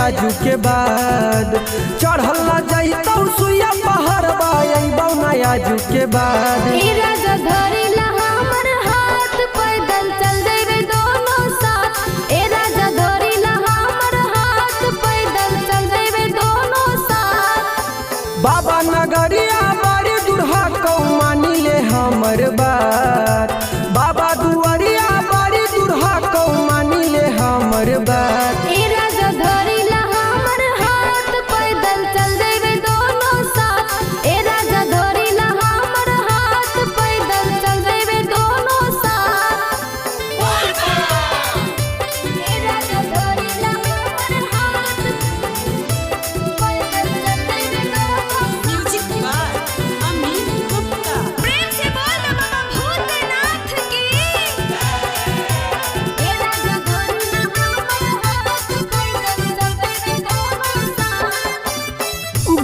आजू के बाद चढ़ल न जाइतौ सुइया पहाड़ बाबौ न आजू के बाद बाबा नगरिया बड़ी दुल्हा कौ मानी ले हमर बात बाबा दुआरिया बड़ी दुल्हा कौ मानी ले हमर बात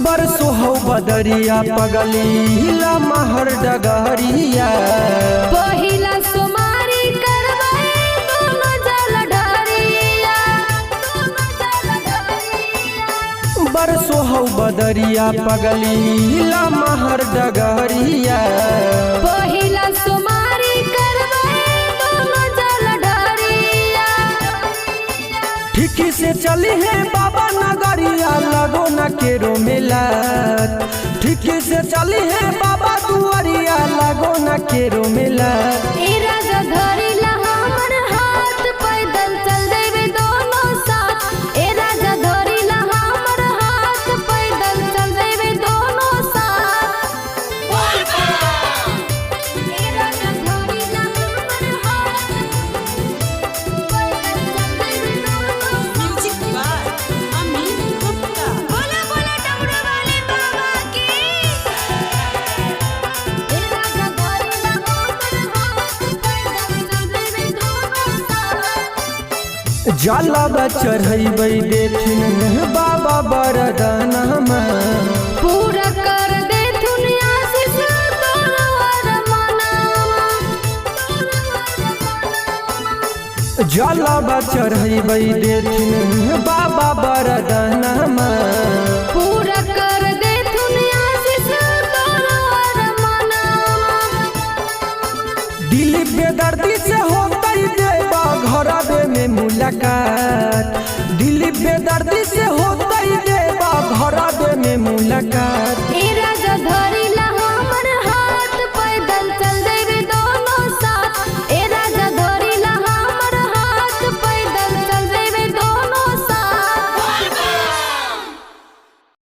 बरसो हो बदरिया पगली महर डगरिया पहिला सुमारी करबै दोनों जल ढारिया बरसो हो बदरिया पगली महर डगरिया पहिला सुमारी करबै दोनों जल ढारिया ठीक से चली है बाबा नगरिया लगो न केरो मिला ठीक से चली है बाबा दुआरिया लगो न केरो मिला जलवा चढ़ैबै देथिन बाबा बरदानमा पूरा कर देथुन आशीष तोर मनवा जलवा चढ़ैबै देथिन बाबा बरदानमा पूरा कर देथुन आशीष तोर मनवा दिल बेदर्दी से होतै देबा घरबे में मुलाकात दिल बेदर्दी से होतै देबा घरबे में मुलाकात